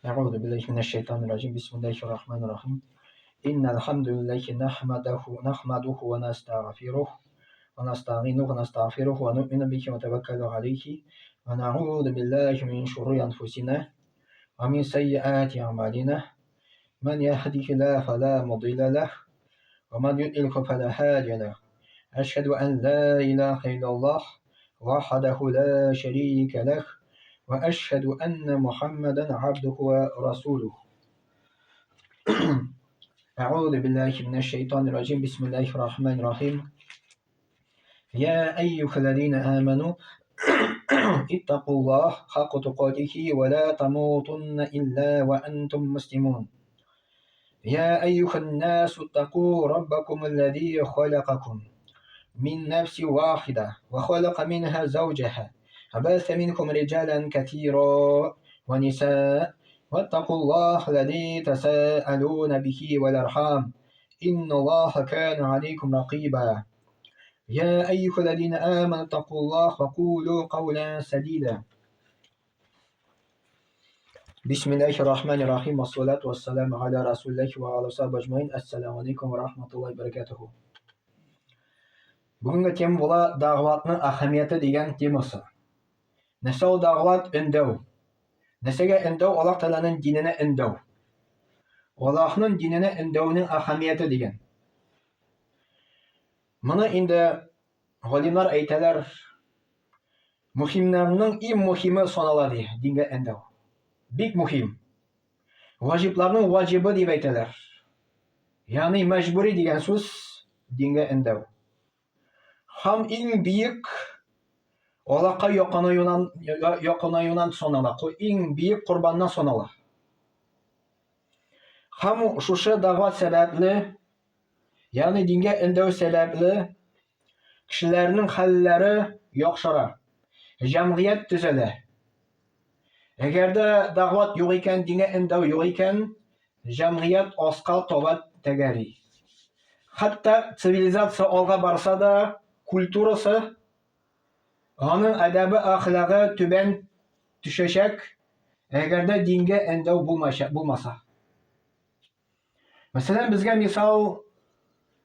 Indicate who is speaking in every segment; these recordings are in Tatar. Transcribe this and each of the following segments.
Speaker 1: أعوذ بالله من الشيطان الرجيم بسم الله الرحمن الرحيم إن الحمد لله نحمده ونستغفره ونستعينه ونستغفره ونؤمن به ونتوكل عليه ونعوذ بالله من شرور أنفسنا ومن سيئات أعمالنا من يهده الله فلا مضل له ومن يضلل فلا هادي له أشهد أن لا إله إلا الله وحده لا شريك له وأشهد أن محمدا عبده ورسوله أعوذ بالله من الشيطان الرجيم بسم الله الرحمن الرحيم يا أيها الذين آمنوا اتقوا الله حق تقاته ولا تموتن إلا وأنتم مسلمون يا أيها الناس اتقوا ربكم الذي خلقكم من نفس واحدة وخلق منها زوجها وبث منكم رجالا كثيرا ونساء واتقوا الله الذي تساءلون به والأرحام إن الله كان عليكم رقيبا يا أيها الذين آمنوا اتقوا الله وقولوا قولا سديدا بسم الله الرحمن الرحيم والصلاة والسلام على رسول الله وعلى صحبه أجمعين السلام عليكم ورحمة الله وبركاته. Бүгінгі тема бола дағуатның ахаметі деген темасы. Нәрсе ол дағуат үндеу. Нәрсеге үндеу Аллах Тағаланың диніне үндеу. Аллахның диніне үндеуінің ахаметі деген. Мұны енді ғалимлар әйтәләр, мухимнарның иң мухимы саналады динге үндеу. Бик мухим. Ваҗибларның ваҗибы дип әйтәләр. Ягъни мәҗбүри дигән сүз динге үндеу. Һәм иң бийек Аллаһка якынаюнан санала. Иң бийек курбаннан санала. Һәм шушы дәгъват сәбәпле, ягъни дингә үндәү сәбәпле кешеләрнең хәлләре яхшыра. Җәмгыять төзәлә. Әгәр дә дәгъват юк икән, дингә үндәү юк икән, җәмгыять аска таба тәгәри. Хәтта цивилизация алга барса да, культурасы, аның әдәбе, әхлагы түбән төшәчәк, әгәр дә дингә үндәү булмаса. Мәсәлән, безгә мисал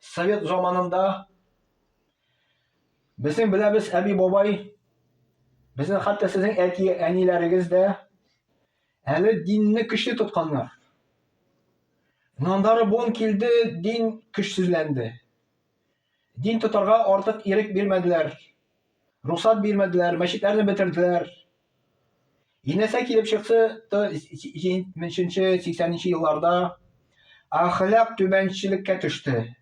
Speaker 1: Совет заманында безнең беләбез әби бабай, безнең хәтта сезнең әниләрегез дә әле динне көчле тотканнар. Нандары бон килде, дин көчсезләнде. Дин тотарга артык ирек бирмәделәр. Рухсат бирмәделәр, мәчетләрне бетерделәр. Инәсә килеп чыкты 70-80 елларда әхлак түбәнчелеккә төште.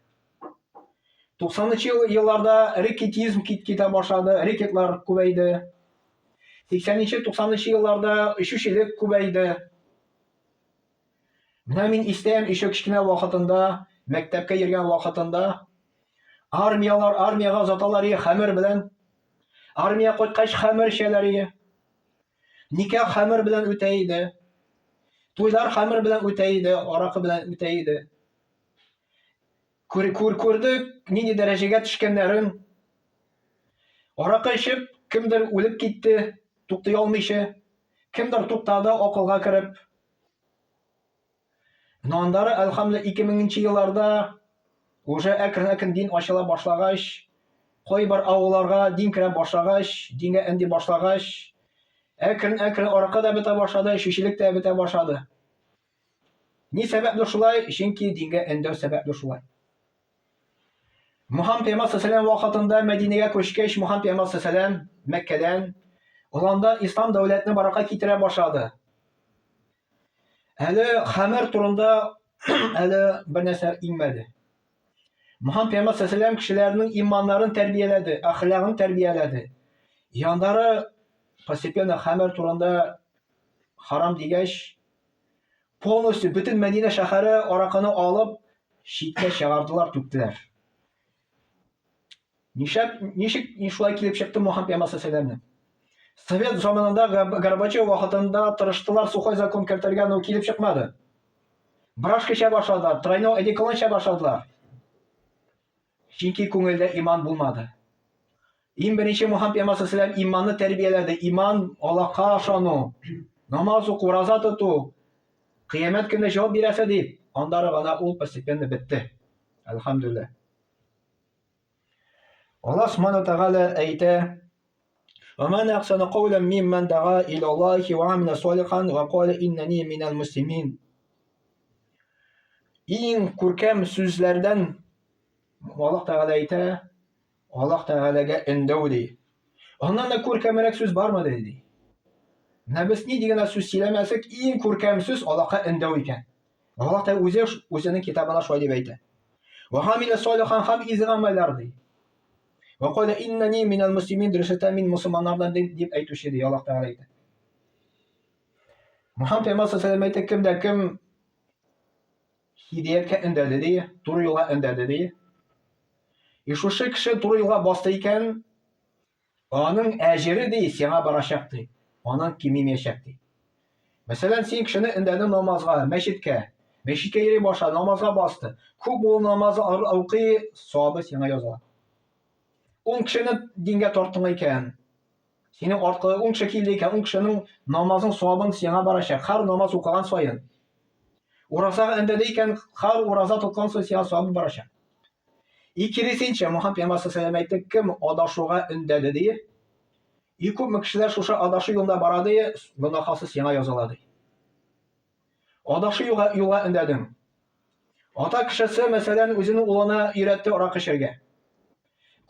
Speaker 1: 90 елларда рекетизм китә башлады, рекетлар күбәйде. 80-90 елларда эчүчелек күбәйде. Менә мин истәм ише кичкенә вакытында, мәктәпкә йөргән вакытында армияга заталар хәмер белән, армия кайткач хәмер эчәләр. Никах хәмер белән үтә иде. Туйлар хәмер белән үтә иде, аракы белән үтә иде. Күрдек нинди дәрәҗәгә төшкәннәрен. Аракы эчеп, кемдер үлеп китте, туктый алмыйча, кемдер туктады акылга кереп. Нандары әлхәмдүлилләh 2000 елларда уже әкрен-әкрен дин ачыла башлагач, кайбер авылларга дин керә башлагач, дингә энди башлагач, әкрен-әкрен аракы да бетә башлады, шүчелек тә бетә башлады. Ни сәбәпле шулай? Чөнки дингә эндәү сәбәпле шулай. Мөхәммәд пәйгамбәр саллаллаһу вакытында Мәдинәгә күчкәч, Мөхәммәд пәйгамбәр саллаллаһу Мәккәдән уланда ислам дәүләтне баракка китерә башлады. Әле хәмер турында әле бер нәрсә инмәде. Мөхәммәд пәйгамбәр саллаллаһу кешеләрнең иманнарын тәрбияләде, әхлагын тәрбияләде. Яндары постепенно хәмер турында харам дигәч, полностью бөтен Мәдинә шәһәре аракыны алып, читкә чыгардылар, түктеләр. Ничек шулай килеп чыкты Мөхәммәд пәйгамбәр саллаллаһу? Совет заманында Горбачев вакытында тырыштылар сухой закон кертергә, но килеп чыкмады. Брашка эчә башладылар, тройной одеколон эчә башладылар. Чөнки күңелдә иман булмады. Иң беренче Мөхәммәд пәйгамбәр саллаллаһу иманны тәрбияләде. Иман Аллаһка ышану, намаз уку, роза тоту, Kıyamet günde cevap birese deyip, onları bana ol постепенно bitti. Elhamdülillah. Allah subhanahu teala ayette وَمَنْ أَحْسَنُ قَوْلًا مِمَّنْ دَعَا إِلَى اللّٰهِ وَعَمِلَ صَالِحًا وَقَالَ إِنَّنِي مِنَ الْمُسْلِمِينَ. En görkem sözlerden Allah Teala ayette, Allah Teala'ga indov deydi. Ondan da görkemrek söz var mı dedi. Biz ne degene söz söylemesek en görkem söz Allah'a indov ekan. Allah Teala o'zining kitobida shunday deb aytdi. وَعَمِلَ صَالِحًا ham izg'an amallar deydi. وَقَالَ إِنَّنِي مِنَ الْمُسْلِمِينَ dürüstten min Müslümanlardan deyip aytuşu deydi Allah Teala aytdi. Muhammed Peygamber sallallahu aleyhi ve sellem aytdi, kimde kim hidayetga indadi deydi, to'g'ri yo'lga indadi deydi. Shu kishi to'g'ri yo'lga bosdi ekan, onun ecri deydi sana barashaq deydi. Onun kiminmeyecek deydi. Mesela sen kishini indadi namozga, meşitke yeri boshla, namozga bosdi. Ko'p o namozni o'qiy, savobi sana yoziladi. 10 kishini dinga tortding ekan, seni orqali 10 kishi keldi ekan, 10 kishining namozning savobini senga barashaq. Har namoz o'qigan sayin. Urosaga indadi ekan, har urosa tutgan sayin senga savobi barashaq. Ikkinchisinchi Muhammad Peygamber sallallohu alayhi vasallam aytdi, kim adashuga indadi deydi. Ko'p kishilar shu adashu yo'lda boradi, gunohisi senga yoziladi. Adashu yo'lga indadim. Ota kishisi masalan o'zining o'g'lini uyratdi aroq ichishga.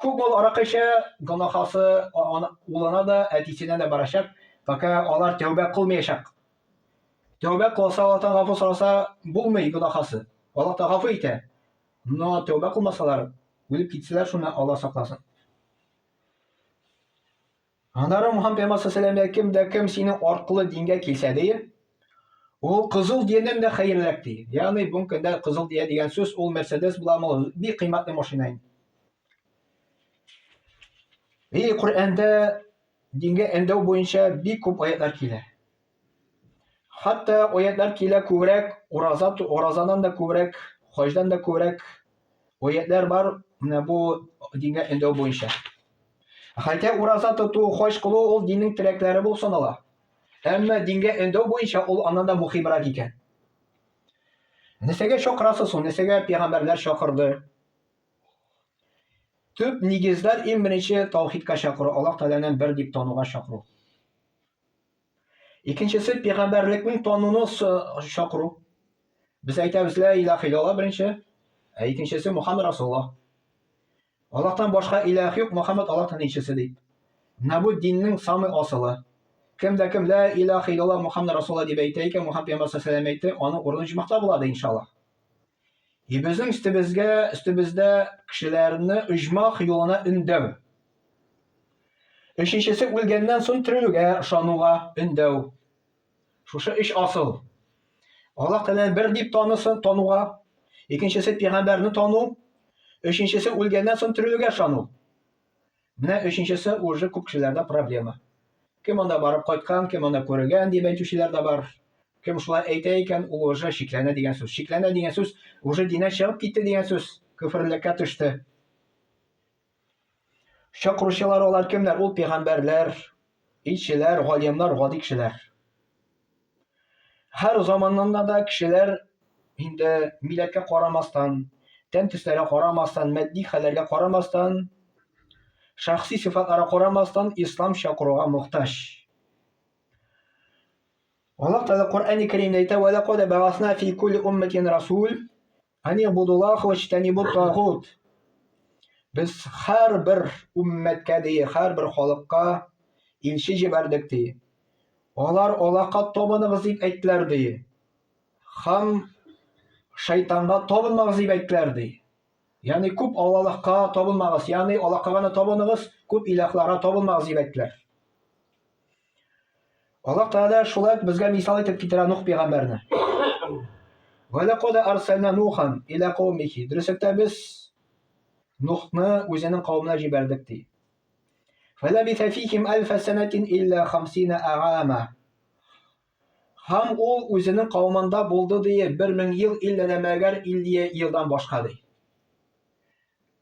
Speaker 1: Ko'p bo'l aroq ichishi gunohisi o'g'lina da, atisina da barashaq, faqat ular tavba qilmayashaq. Tavba qilsa, Allohdan g'afur so'rasa bo'lmaydi gunohisi. Alloh taolo g'afur etadi. No tavba qilmasalar, o'lib ketsalar, shuni Alloh saqlasin. Anara Muhammad Peygamber sallallohu alayhi vasallam kimda kim sening orqali dinga kelsa deydi, u qizil dindan da xayrliq deydi. Ya'ni bu kunda qizil diya degan so'z ol Mercedes bilan bir qiymatli mashina. Qur'onda dinga indov bo'yicha bir ko'p oyatlar keladi. Hatto oyatlar ko'rak, urazadan da ko'rak, hojdan da ko'rak oyatlar bor bu dinga indov bo'yicha. Hatta uraza tutuv, hoj qiluv ol dinning tilaklari bo'lib sanaladi. Ammo dinga indov bo'yicha ol andan muhimroq ekan. Nisaga chaqirasiz, nisaga payg'ambarlar chaqirdi. Tüp negizlar en birinchi tavhidga chaqiruv, Alloh taolaning bir deb tanuvga chaqiruv. Ikkinchisi payg'ambarlikning tanuvini chaqiruv. Biz aytamiz la ilaha illalloh birinchi, ikkinchisi Muhammad rasululloh. Allohdan boshqa iloh yo'q, Muhammad Allohning elchisi deydi. Bu dinning sami asli. Kimda kim la ilaha illalloh Muhammad rasululloh deb aytayki, Muhammad Peygamber sallallohu alayhi vasallam aytdi, uni o'rni jimoqda bo'ladi inshaalloh. Bizning üstümüzde kishilarni ijmoq yo'lina indov. Uchinchisi o'lgandan so'ng tirilishga ishonuvga indov. Shu ish asl. Alloh taolani bir deb tanuvga, ikkinchisi payg'ambarni tanuv, uchinchisi o'lgandan so'ng tirilishga ishonuv. Mana uchinchisi o'zi ko'p kishilarda problema. Kim onda borib qaytgan, kim onda ko'rgan deb aytuvchilar da bor. Kim shulay aytay ekan, u o'zi shiklana degan so'z. Shiklana degan so'z o'zi dindan chiqib ketdi degan so'z. Kufrlikka tushdi. Chaqiruvchilar ular kimlar? U payg'ambarlar, elchilar, g'olimlar, g'odi kishilar. Har zamonlarda da kishilar endi millatga qaramasdan, tantislarga qaramasdan, maddiy hollarga qaramasdan, shaxsiy sifatlarga qaramasdan islom chaqiruviga muhtoj. Allah Teala Qur'oni Karimda aytadi: "Va laqad ba'athna fi kulli ummatin rasul an ya'budulloha va yajtanibut taghut." Biz har bir ummatga deydi, har bir xalqqa elchi jibardik deydi. Ular Allohga tobinamiz deb aytdilar deydi. Ham shaytonga tobinamiz deb aytdilar deydi. Ya'ni ko'p Allohga tobinamiz, ya'ni Allohga g'ana tobinamiz, ko'p ilohlarga tobinamiz deb aytdilar. Allah Teala şular bizga misol aytib keltiradi Nuh payg'ambarni. Va laqad arsalna Nuhan ila qawmihi. Durustda biz Nuhni o'zining qavmiga jibardik deydi. Falabitha fihim alf sanatin illa 50 aama. Ham u o'zining qavmida bo'ldi deydi 1000 yil illanamagar 50 yildan boshqa deydi.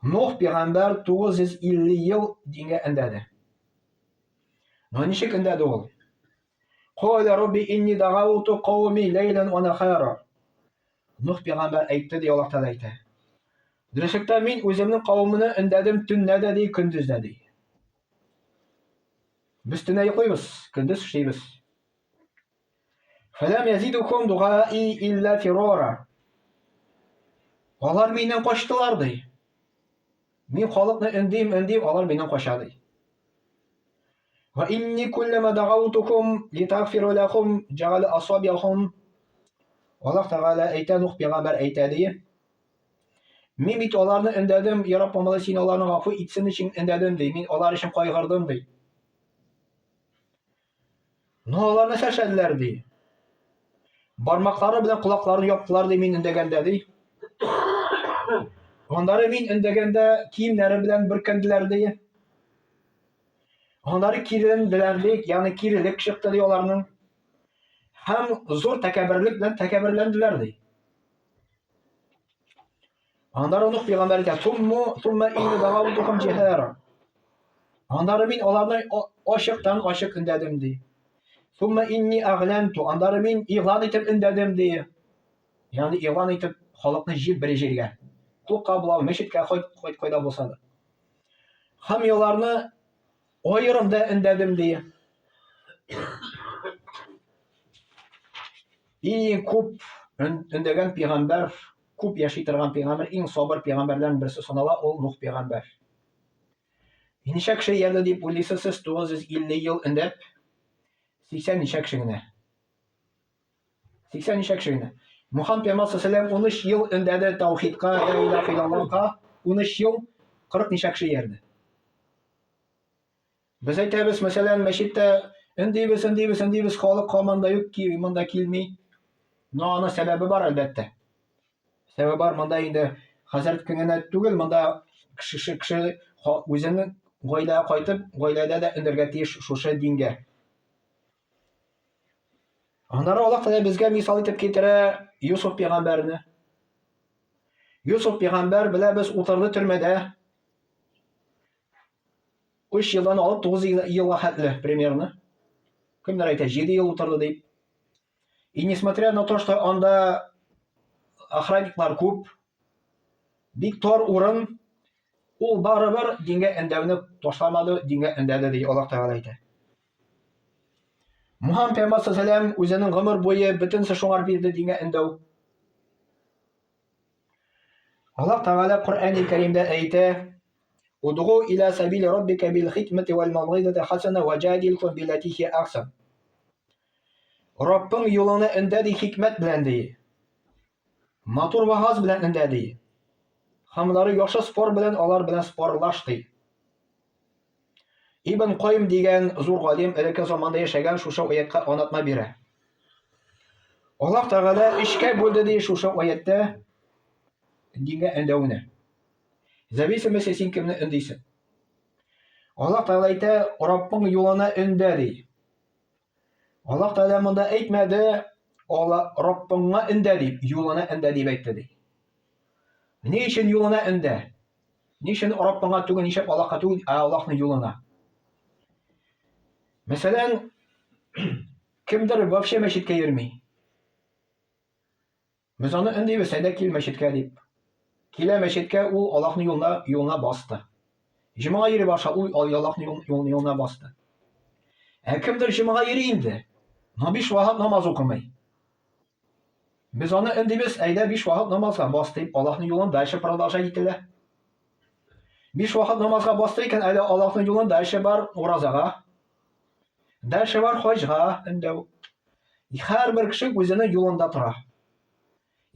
Speaker 1: Nuh payg'ambar 950 yil dinga indadi. Nechik indadi u? Qala Rabbi inni da'awtu qawmi laylan wa nahara. Nuh peygamber aytdi diye Allah Teala aytdi. Dürüstlükte min özümün kavmini indedim tünne dedi, gündüz dedi. Biz tünne yıkıyız, gündüz işleyimiz. Felem yezidukum duai illa firara. Onlar benden koştulardı. Min halıkını indim, onlar benden koşadı. Ve inni kullama da'awtukum litagfiru lahum ja'al asabi'ahum. Allah Teala aytdi, Nuh peygamber aytdi diye. Min bit onlarını indedim, yarapmamalı sin onlarını gafı itsin için indedim diye. Min onlar için kaygırdım diye. No'larını seçediler diye. Barmakları bilen kulaklarını yaptılar diye min indegende diye. Onları min indegende kiyimleri bilen bürkendiler diye. Onları kirlendilerdik, yani kirlilik çıktı diye onların. Hem zor tekebürlükle tekebürlendiler diye. Onları Nuh peygamber de thumme inni da'awtukum cihara. Onları min onlarını aşık indedim diye. Thumme inni a'lantu. Onları min ilan etip indedim diye. Yani ilan etip halkını jil bir jelge. Kulka bula meşitke koyda bolsa da. Hem yollarını ayırımda indedim diye. En kup indegen peygamber, kup yaşaytırgan peygamber, en sabır peygamberlerin birisi sanala ol Nuh peygamber. Nişe kişi yerde deyip uylıysiz 950 yıl indep 80 nişe kişine. 80 nişe kişine. Muhammed Peygamber sallallahu 13 yıl indede tavhidka, la ilahe illallah'a 13 yıl 40 nişe kişi yerde. Biz aytamiz mesela meşitte indiybiz halık komanda yok ki manda kilmi. Ona sebebi var elbette. Sebebi var manda indi Hazret kengene tugul manda kişi özünün gaylaya kaytıp gaylada da indirge tiyiş şuşa dinge. Onlara Allah Teala bizge misal etip getire Yusuf peygamberini. Yusuf peygamber bile biz oturdu türmede 3 yıldan alıp 9 yıla hatlı примерно. Kimler aytır 7 yıl oturdu deyip. И несмотря на то, что onda охранниклар көп, бик тар урын, ул барыбер дингә эндәүне ташламады, дингә эндәде ди Аллаһ Тәгалә әйтә. Muhammed Peygamber sallallahu aleyhi ve sellem үзенең гомер буе бөтен шуңар бирде дингә эндәү. Аллаһ Тәгалә Коръән-и Кәримдә әйтә: "Удгу иля сабили раббика бил хикмати вал мавгизати хасана ва жадилкум биллати хи ахсан." Rabbin yoluna indədi hikmət bilən deyir. Motor və haz bilən indədi. Hamları yaxşı spor bilən alar bilən sporlaşdı. İbn Qayyim degan zor alim ilk zamanda yaşagan şuşa oyatqa anlatma biri. Allah Teala işkə böldi deyir şuşa oyatda dinə indəvini. Зависимо сен kimni indiysin. Allah Teala aytı Rabbin yoluna indədi. Allah Teala bunda aytmadı, Allah Rabbinga inde deyip, yoluna inde deyip aytdı. Ne için yoluna inde? Ne için Rabbinga tugun, ne için Allah'a tugun, Allah'ın yoluna? Mesela kimdir vafşe meşitke yirmi? Biz onu inde ve sende kil meşitke deyip. Kile meşitke o Allah'ın yoluna bastı. Cuma yeri başa o Allah'ın yoluna bastı. Kimdir cuma yeri indi? Beş vakit namaz okumay. Biz onu indimiz, eyde 5 vakit namazga bastıyıp Allah'ın yolunu dayışı pırıldaşa gittiler. 5 vakit namazga bastıyken eyde Allah'ın yolunu dayışı var orazaga. Dayışı var hacga. Her bir kişi özünün yolunda tura.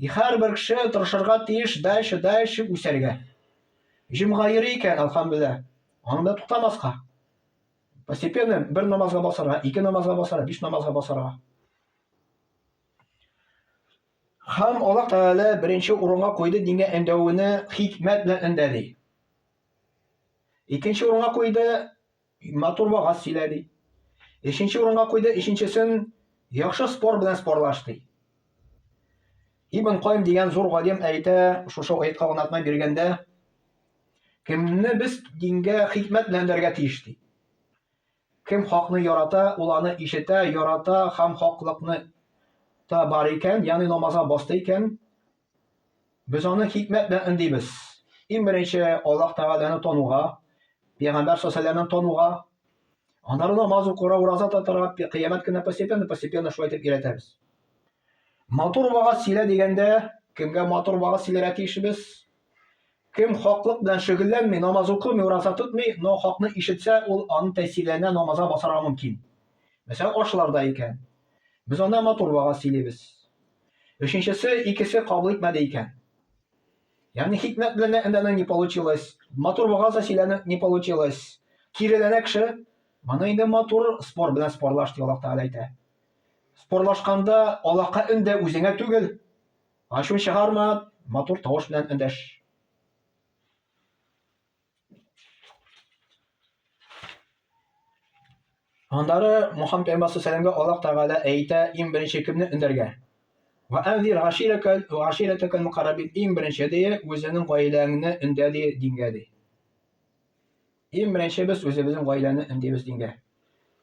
Speaker 1: Her bir kişi tırşırga tiyiş dayışı üserge. Cimga yeriyken elhamdülillah. Onu da tutamazga. Постепенно bir namazga basarga, 2 namazga basarga, 5 namazga basarga. Ham Allah Teala birinci orunga koydu dinge endavini hikmet bilen endedi. İkinci orunga koydu motor ve gaz siledi. Üçüncü orunga koydu, üçüncüsün yaxşı spor bilen sporlaştı. İbn Qayyim degan zor alim ayta, şuşa ayetga anlatma bergende kimni biz dinge hikmet bilen derge tiyishdi. Кем хакны ярата, ул аны ишетә, ярата һәм хаклыкны та бар икән, ягъни намазга басты икән, без аны хикмәт белән өндибез. Иң беренче Аллаһ Тәгаләне тануга, Пәйгамбәр саллаллаһу тануга, аннары намаз укырга, ураза тотарга, кыямәт көне постепенно шулай итеп өйрәтәбез. Матур вагыз сөйлә дигәндә, кемгә матур вагыз сөйләргә тиешбез? Кем хаклык белән шөгыльләнми, намаз укымый, ураза тотмый, но хакны ишетсә, ул аны тәэсирләренә намазга басарга мөмкин. Мәсәлән, ашларда икән. Без анда матур вагыз сөйлибез. Өченчесе, икесе кабул итмәде икән. Ягъни хикмәт белән әндәне не получилось, матур вагыз сөйләне не получилось. Киреләнә кеше, моны инде матур спор белән спорлаш ди Аллаһ Тәгалә әйтә. Спорлашканда Аллаһка өндә үзеңә түгел. Ачу чыгарма, матур тавыш белән өндәш. Аннары Мухаммад пәйгамбәр саллаллаһу Аллаһ Тәгалә әйтә иң беренче кемне өндәргә. Ва анзир аширатакал муқаррабин, иң беренче ди үзенең гаиләңне өндә ди дингә ди. Иң беренче без үзебезнең гаиләне өндибез дингә.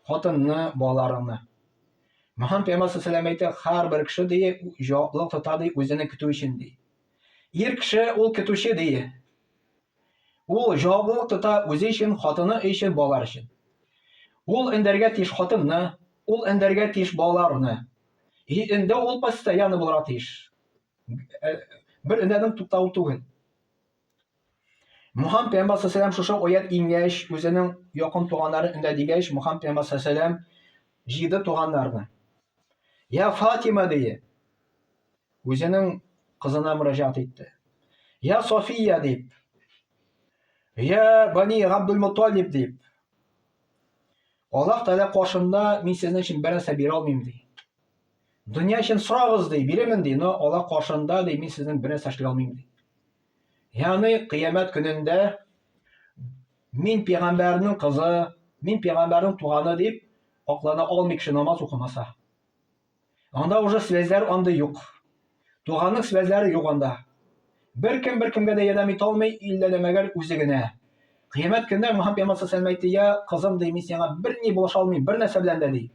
Speaker 1: Хатынны, балаларны. Мухаммад пәйгамбәр саллаллаһу әйтә, һәрбер кеше ди җаваплылык тота ди үзенең көтү өчен ди. Ир кеше ул көтүче ди. Ул җаваплылык тота үзе өчен, хатыны өчен, балалар өчен. Ул өндәргә тиеш хатынны, ул өндәргә тиеш балаларны. Инде ул постоянно булырга тиеш. Бер өндәнең туктау түгел. Мухаммад пәйгамбәр саллаллаһу шушы аят иңгәч, үзенең якын туганнарын өндә дигәч, Мухаммад пәйгамбәр саллаллаһу җиде туганнарны. Я Фатима ди. Үзенең кызына мөрәҗәгать итте. Я София дип. Я Бани Абдул-Мутталиб дип. Аллаһ Тәгалә каршында мин сезнең өчен бер нәрсә бирә алмыйм ди. Дөнья өчен сорагыз ди, бирәмен ди, но Аллаһ каршында ди мин сезнең бер нәрсә эшли алмыйм ди. Ягъни кыямәт көнендә мин пәйгамбәрнең кызы, мин пәйгамбәрнең туганы дип аклана алмый кеше намаз укымаса. Анда уже связьләр анда юк. Туганның связьләре юк анда. Беркемгә дә ярдәм итә алмый, иллә мәгәр үзе генә. Кыямәт көндә Мухаммад пәйгамбәр саллаллаһу әйтте, я кызым ди, мин сиңа бер ни булыша алмыйм, бер нәрсә белән дә ди.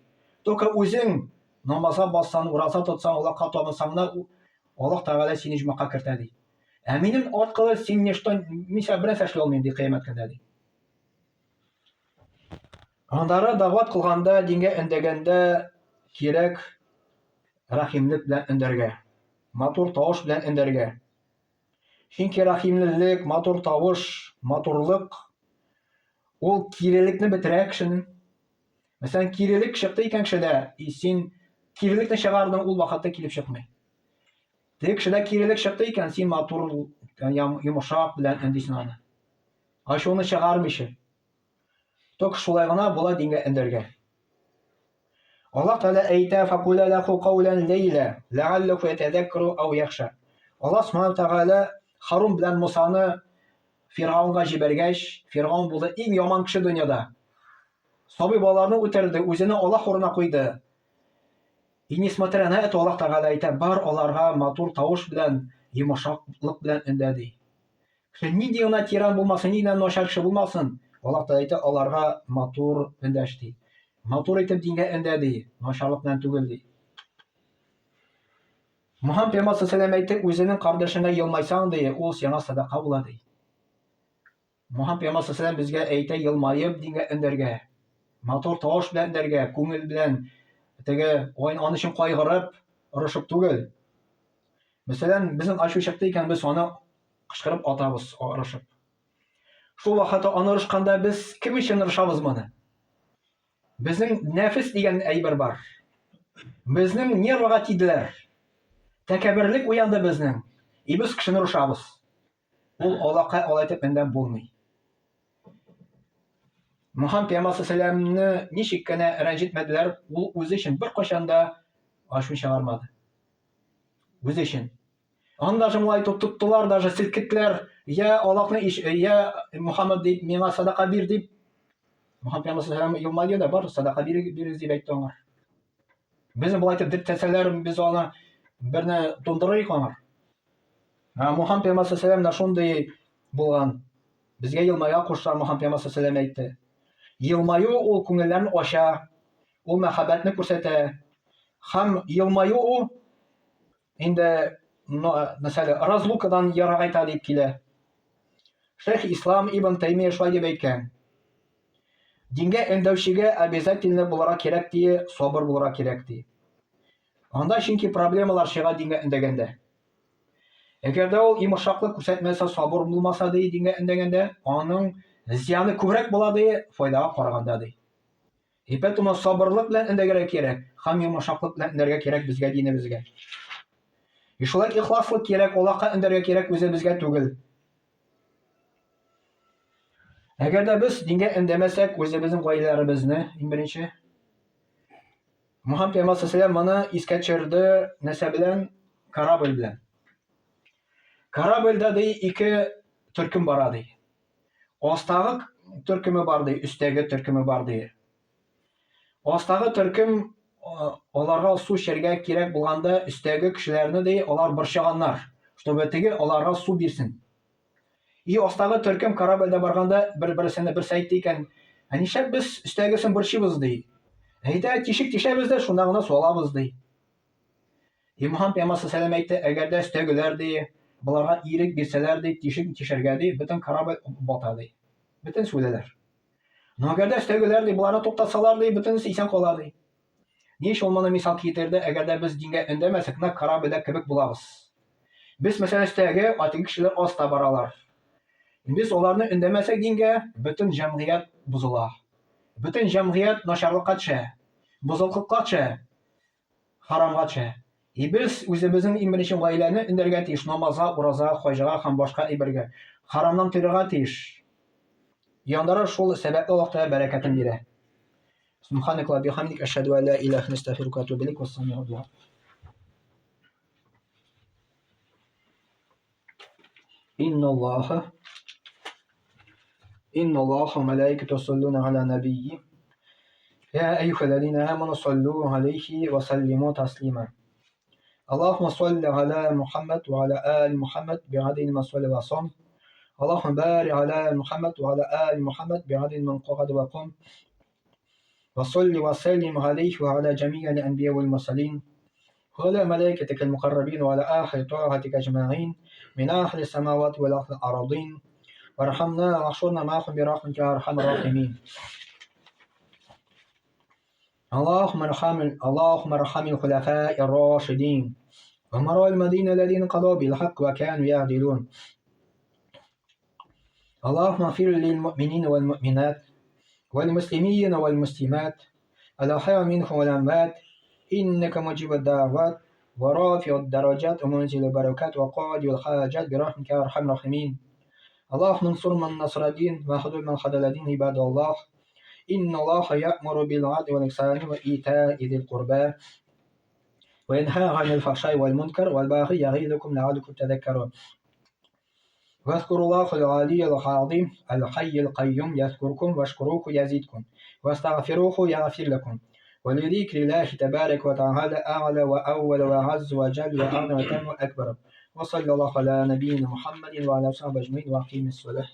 Speaker 1: Только үзең намазга бассаң, ураза тотсаң, Аллаһка табынсаң, Аллаһ Тәгалә сине җумака кертә ди. Ә минем аркылы син ништан мисә бер нәрсә эшли алмыйм ди кыямәт көндә ди. Андары дәгъват кылганда, дингә өндәгәндә кирәк рәхимлек белән өндәргә. Матур тавыш белән өндәргә. Чөнки рәхимлелек, матур тавыш, матурлык ул кирелекне бетерә кешенең. Мәсәлән, кирелек чыкты икән кешедә, син кирелекне чыгардың, ул вакытта килеп чыкмый. Теге кешедә кирелек чыкты икән, син матур, йомшак белән өндисең аны. Ачуны чыгармыйча. Ток шулай гына була дингә өндәргә. Аллаһ Тәгалә әйтә, факуля лаху каулян лейла, лааллаху ятадаккару ау яхша. Аллаһ Субханаһу Тәгалә Харун белән Мусаны Фиргавнга җибәргәч, Фиргавн булды иң яман кеше дөньяда. Сабый балаларны үтерде, үзене Аллаһ урынына куйды. И несмотря на это, Аллаһ Тәгалә әйтә, бар аларга матур тавыш белән, йомшаклык белән өндәди. Нинди генә тиран булмасын, нинди начар кеше булмасын, Аллаһ Тәгалә әйтә, аларга матур өндәшти. Матур итеп дингә өндәди, начарлык белән түгел ди. Мухаммад пәйгамбәр саллаллаһу әйтте, үзенең кардәшеңә елмайсаң ди, ул сиңа садака була ди. Мухаммад пәйгамбәр саллаллаһу безгә әйтә, елмаеп дингә өндәргә. Матур тавыш белән өндәргә, күңел белән, теге аны өчен кайгырып, орышып түгел. Мәсәлән, безнең ачу чыкты икән, без аны кычкырып атабыз, орышып. Шул вакытта аны орышканда без кем өчен орышабыз моны? Безнең нәфес дигән әйбер бар. Безнең нервга тиделәр. Тәкәбберлек уянды безнең. И без кешене орышабыз. Ул Аллаһка алай итеп өндәп булмый. Мухаммад пәйгамбәр саллаллаһу ничек кенә рәнҗетмәделәр, ул үзе өчен бер кашанда ачу чыгармады. Үзе өчен. Аны даже мулай тоттылар, даже селкеттеләр. Я Аллаһны, я Мухаммад дип, миңа садака бир дип. Мухаммад пәйгамбәр саллаллаһу елмайды да, бар садака бирегез дип әйтте аңар. Безне булай итеп диртәсәләр, без аны берне тундырыйк аңар. Мухаммад пәйгамбәр саллаллаһу шундый булган. Безгә елмая куштар, Мухаммад пәйгамбәр саллаллаһу әйтте. Yılmаю ул күңелләрне ача, ул мәхәббәтне күрсәтә. Һәм йылмаю ул инде мәсәлән разлукадан ярагайта дип килә. Шейх Ислам Ибн Таймия шулай дип әйткән. Дингә өндәүчегә обязательно булырга кирәк ди, сабыр булырга кирәк ди. Анда чөнки проблемалар чыга дингә өндәгәндә. Әгәр дә ул йомшаклык күрсәтмәсә, сабыр булмаса ди дингә өндәгәндә, аның зыяны күбрәк була ди, файдага караганда ди. Поэтому сабырлык белән өндәгәргә кирәк, һәм йомшаклык белән өндәргә кирәк безгә динебезгә. Шулай ихласлык кирәк, Аллаһка өндәргә кирәк үзебезгә түгел. Әгәр дә без дингә өндәмәсәк, үзебезнең гаиләләребезне, иң беренче, Мөхәммәд пәйгамбәр саллаллаһу алейһи ва саллям моны искә төшерде нәрсә белән? Корабль белән. Корабльдә ди ике төркем бара ди. Астагы төркеме бар ди, өстәге төркеме бар ди. Астагы төркем аларга су эчәргә кирәк булганда, өстәге кешеләрне ди алар борчыганнар, чтобы теге аларга су бирсен. Астагы төркем корабльдә барганда бер-берсенә берсе әйтте икән, "Нишләп без өстәгесен борчыйбыз?" ди. Әйдә, тишек тишәбез дә, шунда гына су алабыз ди. Мөхәммәд пәйгамбәр саллаллаһу алейһи ва саллям әйтте, әгәр дә өстәгеләр ди, буларга ирек бирсәләр ди, тишек тишәргә ди, бөтен корабль бата ди. Бөтен сүләләр. Но әгәр дә өстәгеләр ди, буларны туктатсалар ди, бөтенесе исән кала ди. Ни өчен моны мисал китерде? Әгәр дә без дингә өндәмәсәк, нәкъ корабльдә кебек булабыз. Без мәсәлән өстәге, атыгы кешеләр аста баралар. Biz onlarni ündəməsək diнгə, bütün cəmiyyət buzula. Bütün cəmiyyət naşarlıqqa düşə, buzulluqqa düşə, haramğa düşə. Biz özümüzün birinci gailəni ündərgə tiyiş, namaza, uraza, hacığa, һәм башка әйбергə. Haramdan тыйырга tiyiş. Яндары шул сәбәпле Аллаһ бәрәкәтен бирә. Субханак ва бихамдик, ашһаду ан ла илаха илля астагфирука ва атубу илейк. Вассаламу алейкум. إن الله وملائكته يصلون على النبي يا أيها الذين آمنوا صلوا عليه وسلموا تسليما اللهم صل على محمد وعلى آل محمد بعدد من صلى وصام اللهم بارك على محمد وعلى آل محمد بعدد من قعد وقام وصل وسلم عليه وعلى جميع الأنبياء والمرسلين وعلى ملائكتك المقربين وعلى أهل طاعتك أجمعين من أهل السماوات والأرضين وارحمنا واحشرنا معهم برحمتك يا أرحم الراحمين اللهم ارحم الخلفاء الراشدين وأمراء المدينة الذين قضوا بالحق وكانوا يعدلون اللهم اغفر للمؤمنين والمؤمنات والمسلمين والمسلمات الأحياء منهم والأموات إنك مجيب الدعوات ورافع الدرجات ومنزل البركات وقاضي الحاجات برحمتك يا أرحم الراحمين اللهم انصر من نصر الدين واخذل من خذل الدين عباد الله إن الله يأمر بالعدل والإحسان وإيتاء ذي القربى وينهى عن الفحشاء والمنكر والبغي يعظكم لعلكم تذكرون واذكروا الله العلي العظيم الحي القيوم يذكركم واشكروه يزيدكم واستغفروه يغفر لكم ولذكر الله تبارك وتعالى أعلى وأول وأعز وجل وأعظم وأتم وأكبر وصلى الله على نبينا محمد وعلى آله وصحبه أجمعين وأقيم الصلاة